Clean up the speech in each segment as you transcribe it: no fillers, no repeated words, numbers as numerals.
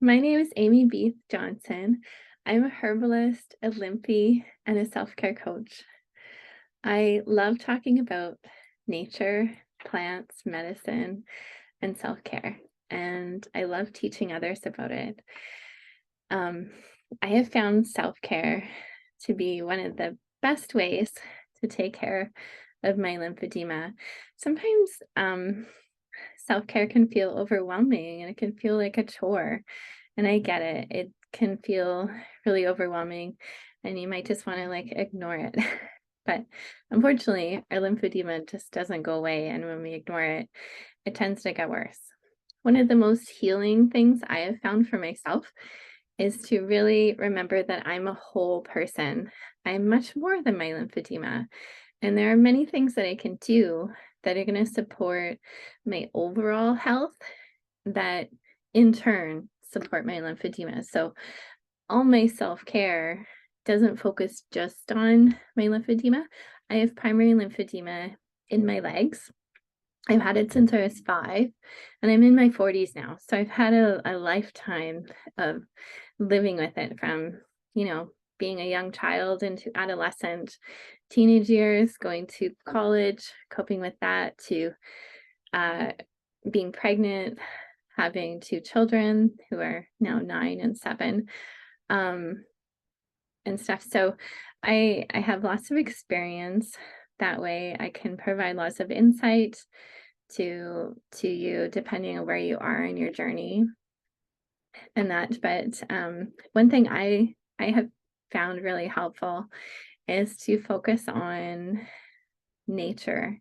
My name is Amy Beith Johnson. I'm a herbalist, a lymphy, and a self-care coach. I love talking about nature, plants, medicine, and self-care, and I love teaching others about it. Um, I have found self-care to be one of the best ways to take care of my lymphedema. Sometimes self-care can feel overwhelming and it can feel like a chore. And I get it. It can feel really overwhelming and you might just want to like ignore it. But unfortunately, our lymphedema just doesn't go away. And when we ignore it, it tends to get worse. One of the most healing things I have found for myself is to really remember that I'm a whole person. I'm much more than my lymphedema. And there are many things that I can do that are going to support my overall health that in turn support my lymphedema. So all my self-care doesn't focus just on my lymphedema. I have primary lymphedema in my legs. I've had it since I was 5 and I'm in my 40s now. So I've had a lifetime of living with it from, being a young child into adolescent, teenage years, going to college, coping with that, to uh, being pregnant, having 2 children who are now 9 and 7, um, and stuff. So I have lots of experience that way. I can provide lots of insight to you depending on where you are in your journey and that. But one thing I have found really helpful is to focus on nature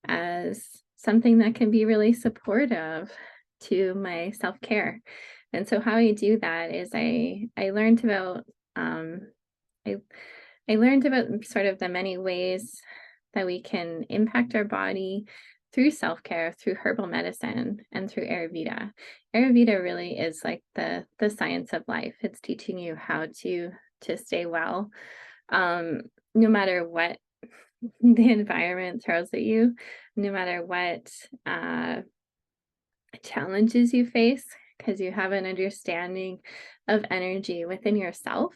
as something that can be really supportive to my self-care. And so how I do that is I learned about I I learned about sort of the many ways that we can impact our body through self-care, through herbal medicine, and through Ayurveda. Ayurveda really is like the science of life. It's teaching you how to stay well, um, no matter what the environment throws at you, no matter what challenges you face, because you have an understanding of energy within yourself,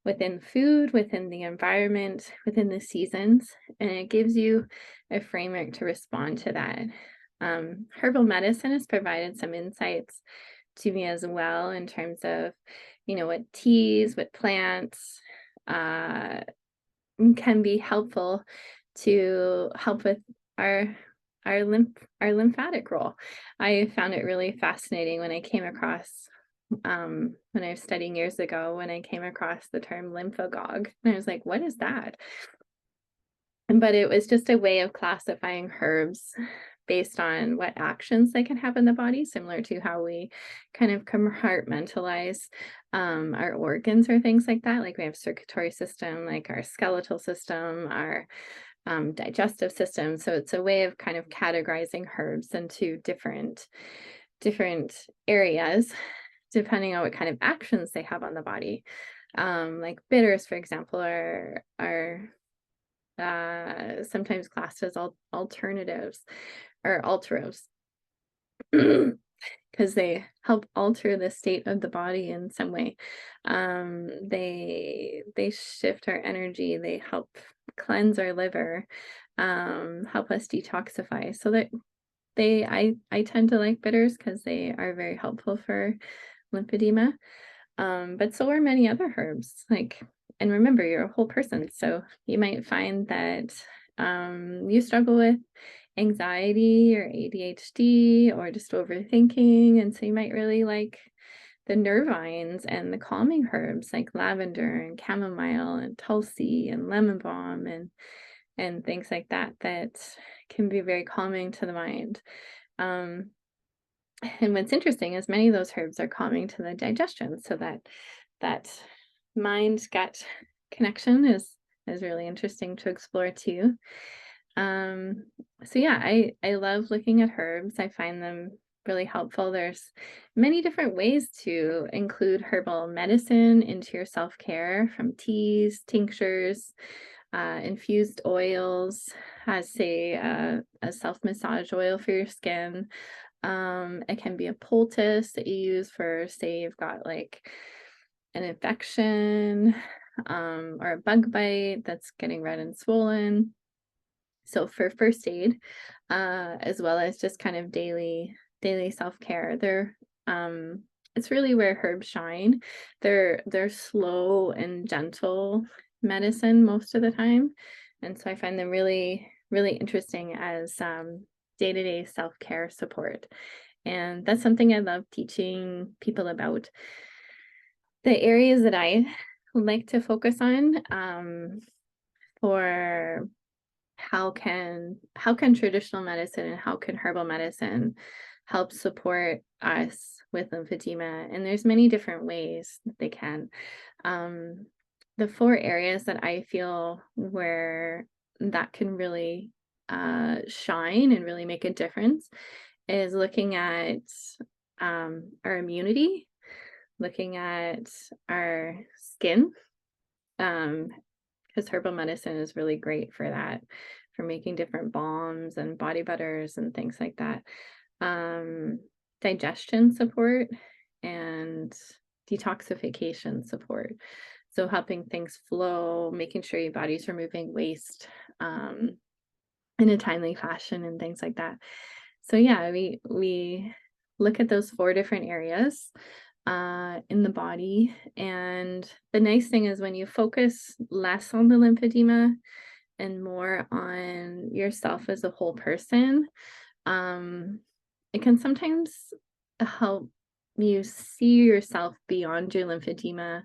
within food, within the environment, within the seasons, and it gives you a framework to respond to that. Herbal medicine has provided some insights to me as well in terms of, what teas, what plants can be helpful to help with our our lymphatic role. I found it really fascinating when I came across when I was studying years ago, when I came across the term lymphagogue. And I was like, what is that? But it was just a way of classifying herbs based on what actions they can have in the body, similar to how we kind of compartmentalize our organs or things like that. Like we have circulatory system, like our skeletal system, our digestive system. So it's a way of kind of categorizing herbs into different areas, depending on what kind of actions they have on the body. Like bitters, for example, are sometimes classed as alternatives or alteros because they help alter the state of the body in some way. They shift our energy. They help cleanse our liver, help us detoxify. So that I tend to like bitters because they are very helpful for lymphedema. But so are many other herbs. And remember, you're a whole person, so you might find that you struggle with anxiety or ADHD or just overthinking, and so you might really like the nervines and the calming herbs like lavender and chamomile and tulsi and lemon balm and things like that that can be very calming to the mind. Um, and what's interesting is many of those herbs are calming to the digestion, so that mind gut connection is really interesting to explore too. So yeah, I love looking at herbs. I find them really helpful. There's many different ways to include herbal medicine into your self-care, from teas, tinctures, infused oils, as say a self-massage oil for your skin, It can be a poultice that you use for, say, you've got like an infection, or a bug bite that's getting red and swollen. So for first aid, as well as just kind of daily self-care, it's really where herbs shine. They're slow and gentle medicine most of the time. And so I find them really interesting as day-to-day self-care support. And that's something I love teaching people about. The areas that I like to focus on, for how can traditional medicine and how can herbal medicine help support us with lymphedema? And there's many different ways that they can. Um, the four areas that I feel where that can really shine and really make a difference is looking at our immunity, looking at our skin, because herbal medicine is really great for that, for making different balms and body butters and things like that. Um, Digestion support and detoxification support. So helping things flow, making sure your body's removing waste in a timely fashion and things like that. So yeah, we look at those four different areas in the body. And the nice thing is when you focus less on the lymphedema and more on yourself as a whole person, it can sometimes help you see yourself beyond your lymphedema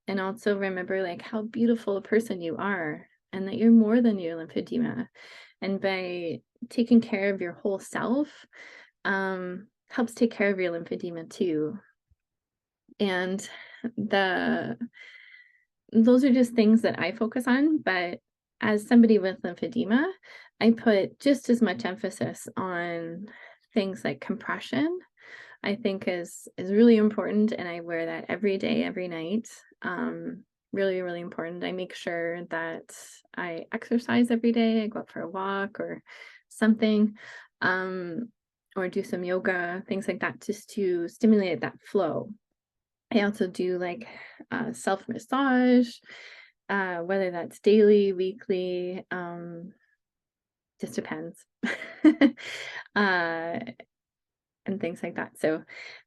and also remember like how beautiful a person you are and that you're more than your lymphedema. And by taking care of your whole self, helps take care of your lymphedema too. And the those are just things that I focus on, but as somebody with lymphedema, I put just as much emphasis on things like compression. I think is really important, and I wear that every day, every night. Really important. I make sure that I exercise every day. I go out for a walk or something, or do some yoga, things like that, just to stimulate that flow. I also do like self massage, whether that's daily, weekly, just depends. uh, and things like that. So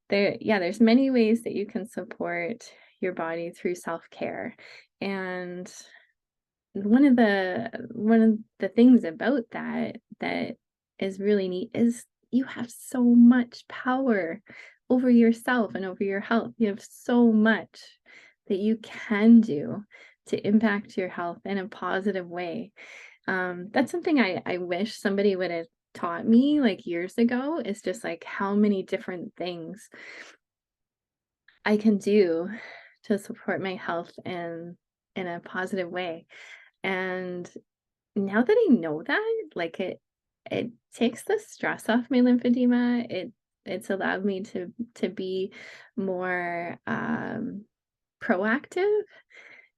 there's many ways that you can support your body through self-care. And one of the things about that is really neat is you have so much power over yourself and over your health. You have so much that you can do to impact your health in a positive way. That's something I wish somebody would have taught me like years ago, is just like how many different things I can do to support my health in a positive way. And now that I know that, like it takes the stress off my lymphedema. It's allowed me to be more proactive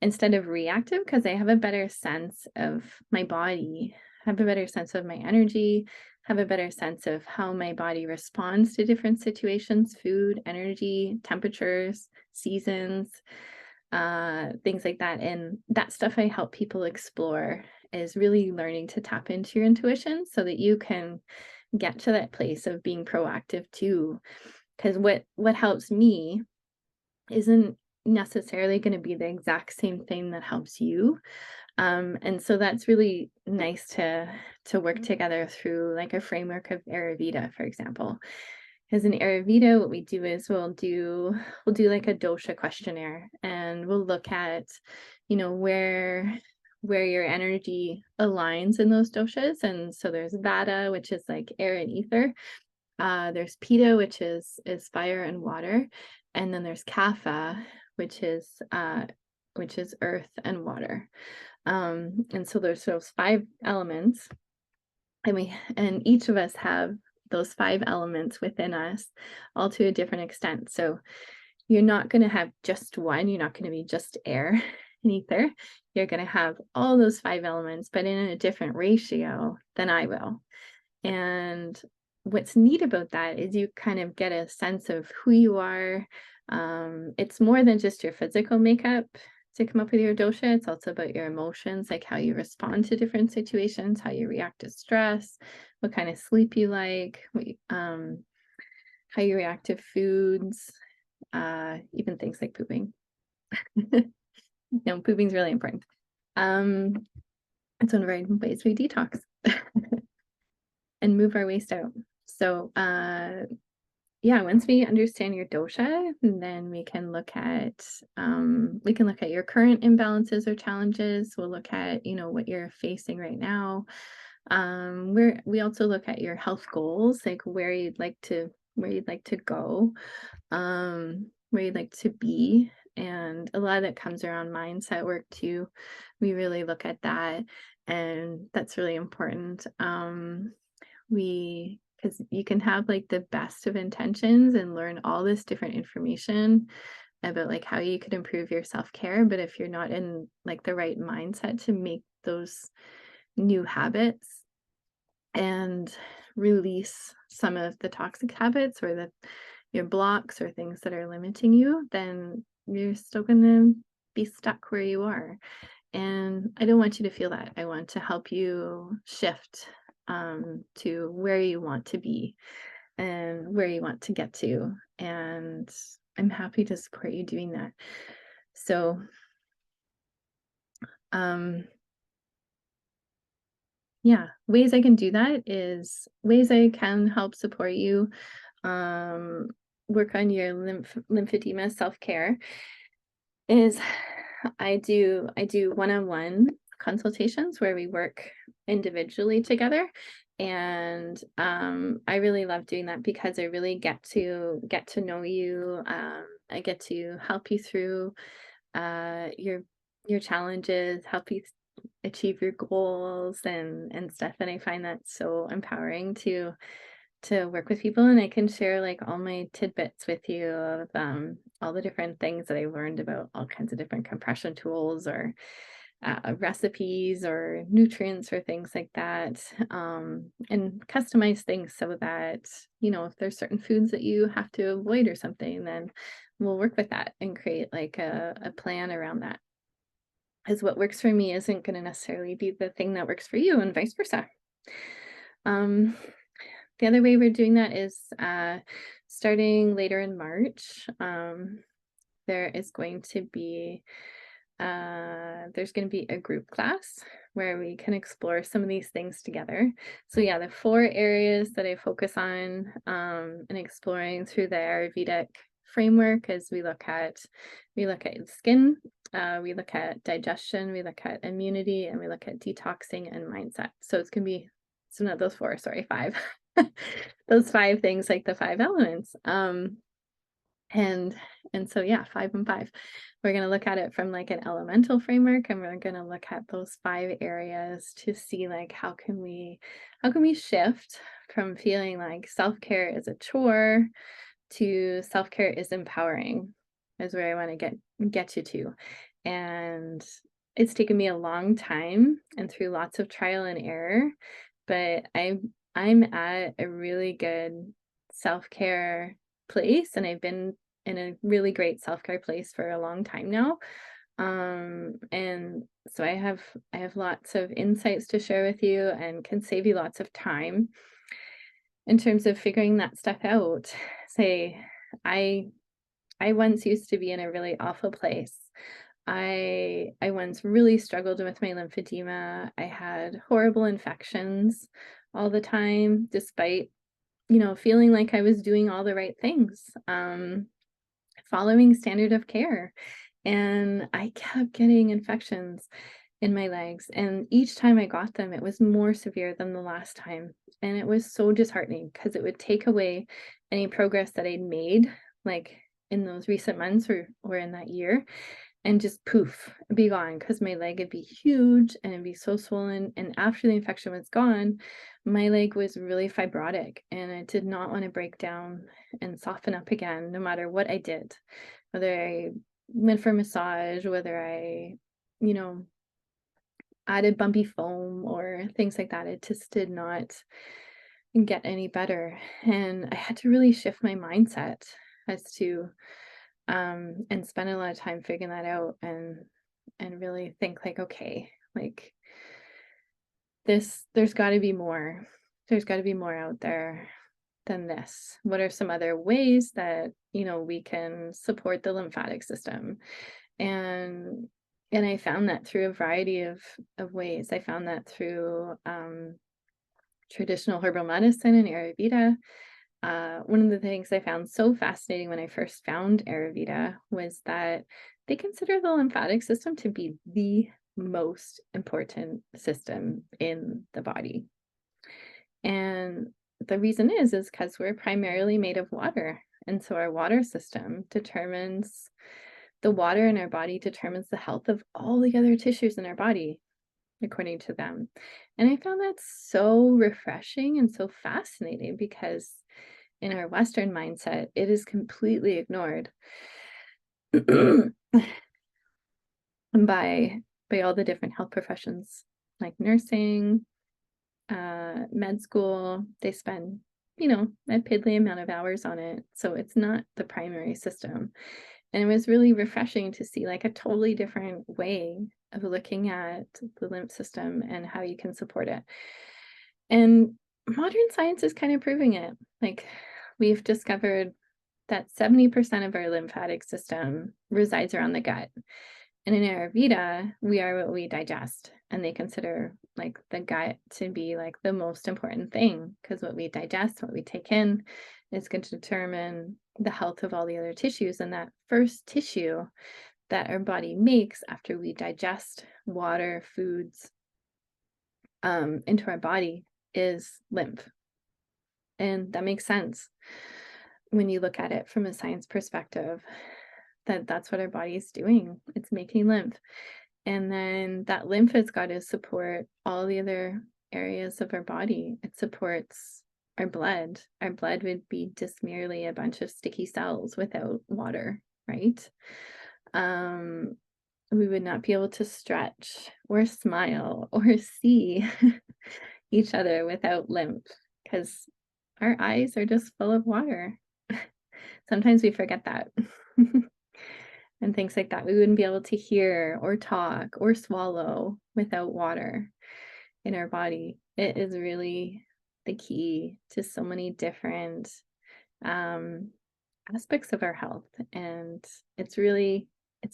instead of reactive, because I have a better sense of my body, have a better sense of my energy, have a better sense of how my body responds to different situations, food, energy, temperatures, seasons, things like that. And that stuff I help people explore is really learning to tap into your intuition so that you can get to that place of being proactive too. Because what helps me isn't necessarily going to be the exact same thing that helps you. And so that's really nice to work together through like a framework of Ayurveda, for example. Because in Ayurveda, what we do is we'll do like a dosha questionnaire, and we'll look at, where your energy aligns in those doshas. And so there's Vata, which is like air and ether. There's Pitta, which is fire and water, and then there's Kapha, which is earth and water. And so there's those five elements, and each of us have those five elements within us, all to a different extent. So you're not going to have just one. You're not going to be just air and ether. You're going to have all those five elements, but in a different ratio than I will. And what's neat about that is you kind of get a sense of who you are. It's more than just your physical makeup to come up with your dosha. It's also about your emotions, like how you respond to different situations, how you react to stress, what kind of sleep you like, how you react to foods, even things like pooping. No, pooping is really important. It's one of our ways we detox and move our waste out. So, yeah, once we understand your dosha, then we can look at your current imbalances or challenges. We'll look at, what you're facing right now. We also look at your health goals, like where you'd like to go, where you'd like to be. And a lot of that comes around mindset work too. We really look at that, and that's really important. Because you can have like the best of intentions and learn all this different information about like how you could improve your self-care, but if you're not in like the right mindset to make those new habits and release some of the toxic habits or your blocks or things that are limiting you, then you're still going to be stuck where you are. And I don't want you to feel that. I want to help you shift to where you want to be and where you want to get to. And I'm happy to support you doing that. So, yeah, ways I can do that is ways I can help support you work on your lymphedema self-care is I do one-on-one consultations where we work individually together. And I really love doing that because I really get to know you. I get to help you through your challenges, help you achieve your goals and stuff. And I find that so empowering to work with people, and I can share like all my tidbits with you of all the different things that I learned about all kinds of different compression tools or recipes or nutrients or things like that, and customize things so that, if there's certain foods that you have to avoid or something, then we'll work with that and create like a plan around that. Because what works for me isn't going to necessarily be the thing that works for you, and vice versa. The other way we're doing that is starting later in March. There is going to be there's going to be a group class where we can explore some of these things together. So yeah, the 4 areas that I focus on and exploring through the Ayurvedic framework is we look at skin, we look at digestion, we look at immunity, and we look at detoxing and mindset. So it's gonna be not those 4, sorry, 5. Those 5 things, like the 5 elements. And so yeah, 5 and 5. We're going to look at it from like an elemental framework, and we're going to look at those 5 areas to see like how can we shift from feeling like self-care is a chore to self-care is empowering, is where I want to get you to. And it's taken me a long time and through lots of trial and error, but I'm at a really good self-care place, and I've been in a really great self-care place for a long time now. And so I have lots of insights to share with you and can save you lots of time in terms of figuring that stuff out. Say, I once used to be in a really awful place. I once really struggled with my lymphedema. I had horrible infections all the time, despite, feeling like I was doing all the right things, following standard of care. And I kept getting infections in my legs. And each time I got them, it was more severe than the last time. And it was so disheartening because it would take away any progress that I'd made, like in those recent months or in that year, and just poof, be gone, because my leg would be huge and it'd be so swollen. And after the infection was gone, my leg was really fibrotic, and it did not want to break down and soften up again, no matter what I did. Whether I went for a massage, whether I, added bumpy foam or things like that, it just did not get any better. And I had to really shift my mindset as to and spend a lot of time figuring that out, and really think like, okay, like there's got to be more. There's got to be more out there than this. What are some other ways that, we can support the lymphatic system? And I found that through a variety of ways. I found that through traditional herbal medicine and Ayurveda. One of the things I found so fascinating when I first found Ayurveda was that they consider the lymphatic system to be the most important system in the body. And the reason is because we're primarily made of water. And so our water system determines the water in our body determines the health of all the other tissues in our body, according to them. And I found that so refreshing and so fascinating because in our Western mindset, it is completely ignored by all the different health professions like nursing, med school. They spend, a piddly amount of hours on it. So it's not the primary system. And it was really refreshing to see like a totally different way of looking at the lymph system and how you can support it. And modern science is kind of proving it. Like we've discovered that 70% of our lymphatic system resides around the gut. And in Ayurveda, we are what we digest. And they consider like the gut to be like the most important thing because what we digest, what we take in, is going to determine the health of all the other tissues. And that first tissue that our body makes after we digest water, foods into our body is lymph. And that makes sense when you look at it from a science perspective, that's what our body is doing. It's making lymph. And then that lymph has got to support all the other areas of our body. It supports our blood. Our blood would be just merely a bunch of sticky cells without water, right? We would not be able to stretch or smile or see each other without lymph because our eyes are just full of water. Sometimes we forget that. And things like that. We wouldn't be able to hear or talk or swallow without water in our body. It is really the key to so many different aspects of our health. And it's really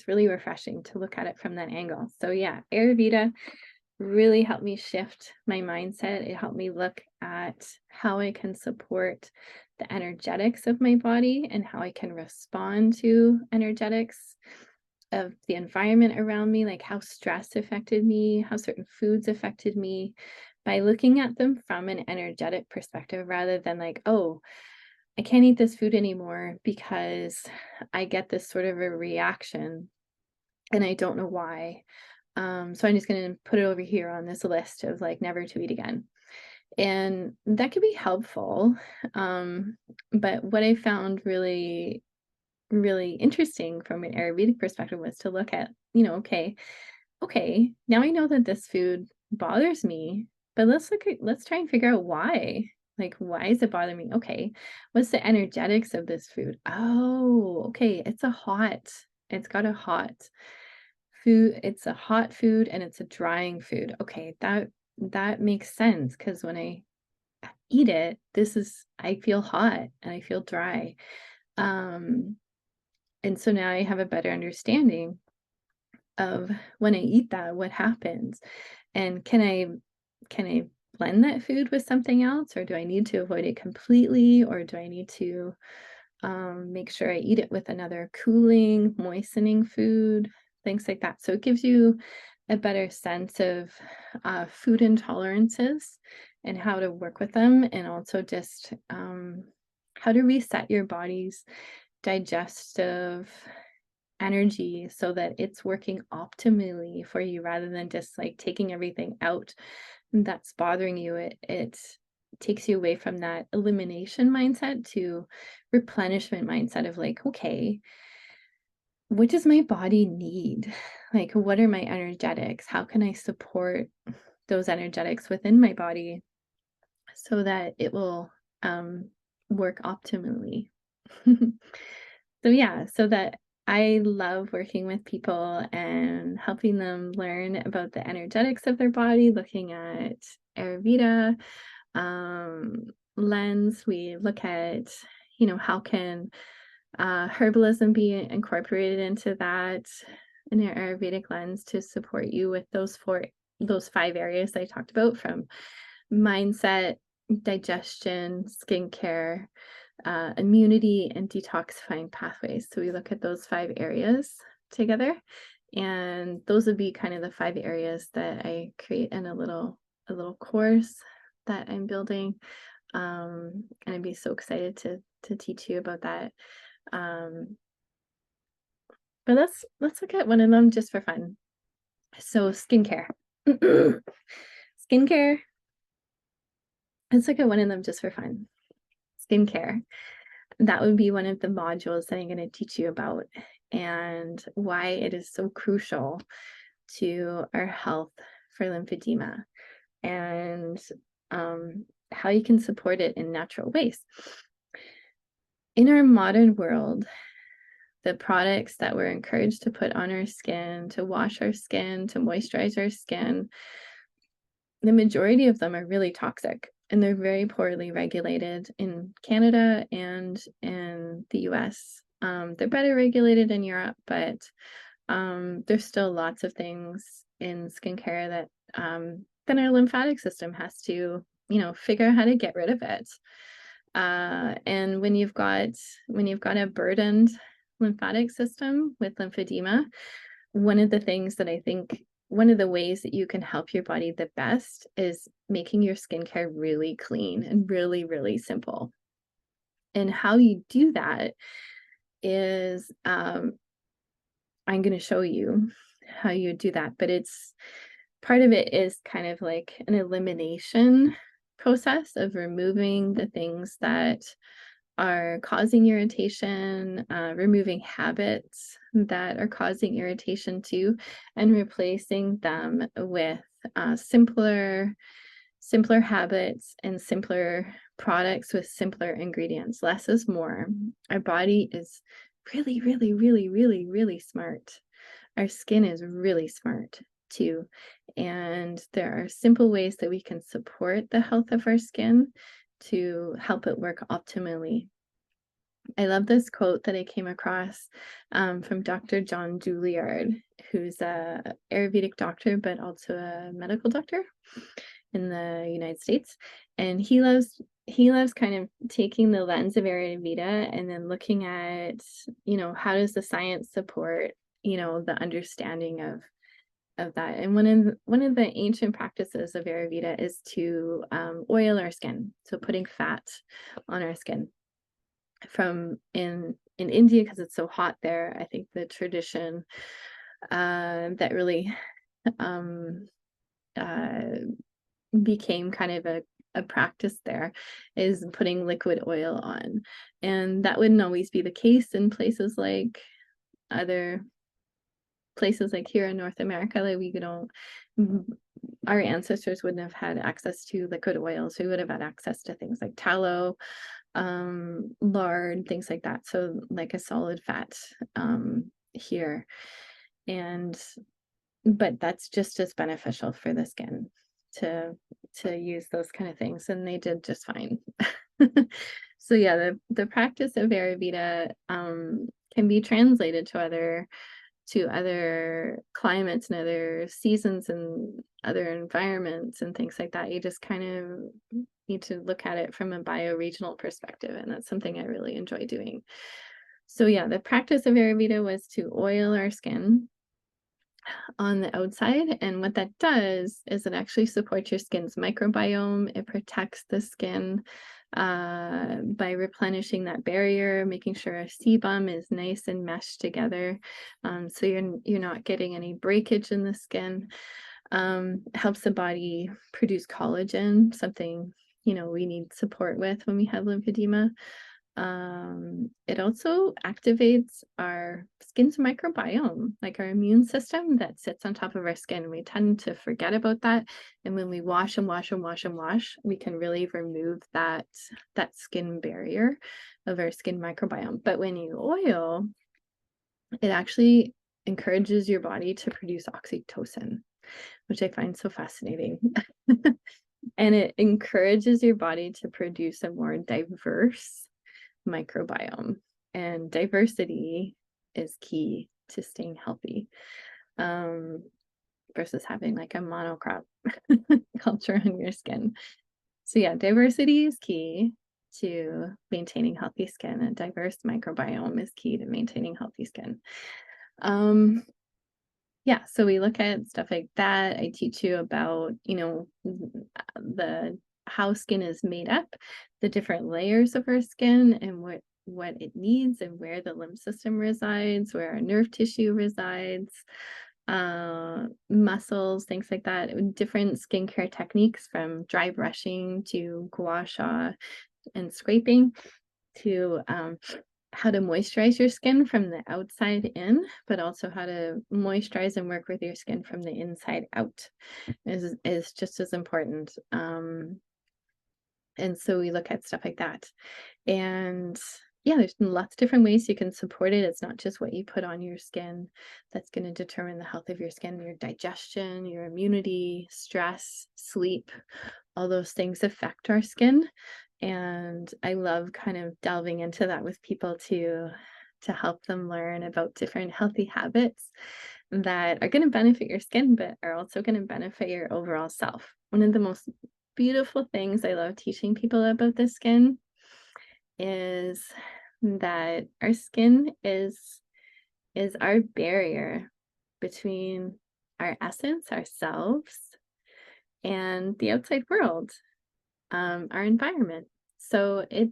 refreshing to look at it from that angle. So yeah, Ayurveda really helped me shift my mindset. It helped me look at how I can support the energetics of my body and how I can respond to energetics of the environment around me, like how stress affected me, how certain foods affected me, by looking at them from an energetic perspective rather than like, oh, I can't eat this food anymore because I get this sort of a reaction and I don't know why. So I'm just going to put it over here on this list of like never to eat again. And that could be helpful. But what I found really, really interesting from an Ayurvedic perspective was to look at, okay, now I know that this food bothers me, but let's try and figure out why. Like, why is it bothering me? Okay, what's the energetics of this food? Oh, okay, it's got a hot food, it's a hot food and it's a drying food. Okay, that makes sense because when I eat it, I feel hot and I feel dry. And so now I have a better understanding of when I eat that, what happens. And can I blend that food with something else, or do I need to avoid it completely, or do I need to make sure I eat it with another cooling, moistening food, things like that. So it gives you a better sense of food intolerances and how to work with them, and also just how to reset your body's digestive energy so that it's working optimally for you rather than just like taking everything out that's bothering you. It takes you away from that elimination mindset to replenishment mindset of like, okay, what does my body need? Like, what are my energetics? How can I support those energetics within my body so that it will work optimally. So that I love working with people and helping them learn about the energetics of their body, looking at Ayurveda um, lens. We look at, how can herbalism be incorporated into that in your Ayurvedic lens to support you with those 5 areas I talked about, from mindset, digestion, skincare, immunity, and detoxifying pathways. So we look at those 5 areas together, and those would be kind of the 5 areas that I create in a little course that I'm building. And I'd be so excited to teach you about that. Um, but let's look at one of them just for fun. So skincare. Skincare. Let's look at one of them just for fun. Skincare. That would be one of the modules that I'm going to teach you about, and why it is so crucial to our health for lymphedema, and how you can support it in natural ways. In our modern world, the products that we're encouraged to put on our skin, to wash our skin, to moisturize our skin, the majority of them are really toxic, and they're very poorly regulated in Canada and in the US. They're better regulated in Europe, but there's still lots of things in skincare that then our lymphatic system has to, figure out how to get rid of it. And when you've got a burdened lymphatic system with lymphedema, one of the ways that you can help your body the best is making your skincare really clean and really, really simple. And how you do that is, I'm going to show you how you do that, but part of it is kind of like an elimination process of removing the things that are causing irritation, removing habits that are causing irritation too, and replacing them with simpler habits and simpler products with simpler ingredients. Less is more. Our body is really, really, really, really, really smart. Our skin is really smart too. And there are simple ways that we can support the health of our skin to help it work optimally. I love this quote that I came across from Dr. John Juilliard, who's a Ayurvedic doctor, but also a medical doctor in the United States. And he loves kind of taking the lens of Ayurveda and then looking at, how does the science support, the understanding of that. And one of the ancient practices of Ayurveda is to oil our skin, so putting fat on our skin. From in India, because it's so hot there, I think the tradition that really became kind of a practice there is putting liquid oil on. And that wouldn't always be the case in other places like here in North America. Like our ancestors wouldn't have had access to liquid oil, so we would have had access to things like tallow, lard, things like that. So like a solid fat here. But that's just as beneficial for the skin to use those kind of things, and they did just fine. So yeah, the practice of Ayurveda can be translated to other climates and other seasons and other environments and things like that. You just kind of need to look at it from a bioregional perspective, and that's something I really enjoy doing. So yeah, the practice of Ayurveda was to oil our skin on the outside, and what that does is it actually supports your skin's microbiome. It protects the skin by replenishing that barrier, making sure our sebum is nice and meshed together, so you're not getting any breakage in the skin. Helps the body produce collagen, something we need support with when we have lymphedema. It also activates our skin's microbiome, like our immune system that sits on top of our skin. We tend to forget about that. And when we wash and wash and wash and wash, we can really remove that skin barrier of our skin microbiome. But when you oil, it actually encourages your body to produce oxytocin, which I find so fascinating. And it encourages your body to produce a more diverse microbiome, and diversity is key to staying healthy, versus having like a monocrop culture on your skin. So yeah, diversity is key to maintaining healthy skin. A diverse microbiome is key to maintaining healthy skin. Yeah, so we look at stuff like that. I teach you about, the how skin is made up, the different layers of our skin and what it needs and where the lymph system resides, where our nerve tissue resides, muscles, things like that. Different skincare techniques from dry brushing to gua sha and scraping to how to moisturize your skin from the outside in, but also how to moisturize and work with your skin from the inside out is just as important. And so we look at stuff like that. And yeah, there's lots of different ways you can support it. It's not just what you put on your skin that's going to determine the health of your skin, your digestion, your immunity, stress, sleep, all those things affect our skin. And I love kind of delving into that with people to help them learn about different healthy habits that are going to benefit your skin, but are also going to benefit your overall self. One of the most beautiful things I love teaching people about the skin is that our skin is our barrier between our essence, ourselves, and the outside world, our environment. So it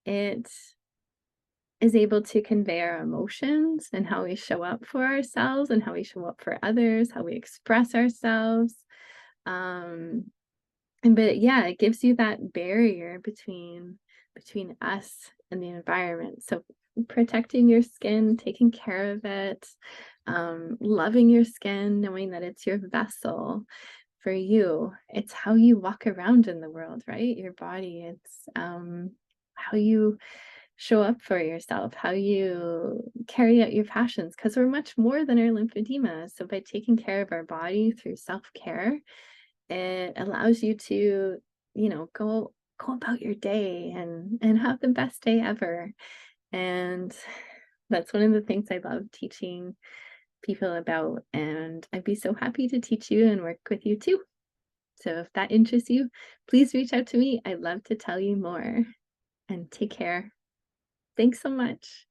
is able to convey our emotions and how we show up for ourselves and how we show up for others, how we express ourselves. But yeah, it gives you that barrier between us and the environment. So protecting your skin, taking care of it, loving your skin, knowing that it's your vessel for you. It's how you walk around in the world, right? Your body. It's how you show up for yourself, how you carry out your passions, because we're much more than our lymphedema. So by taking care of our body through self-care, it allows you to, go about your day and have the best day ever. And that's one of the things I love teaching people about. And I'd be so happy to teach you and work with you too. So if that interests you, please reach out to me. I'd love to tell you more. And take care. Thanks so much.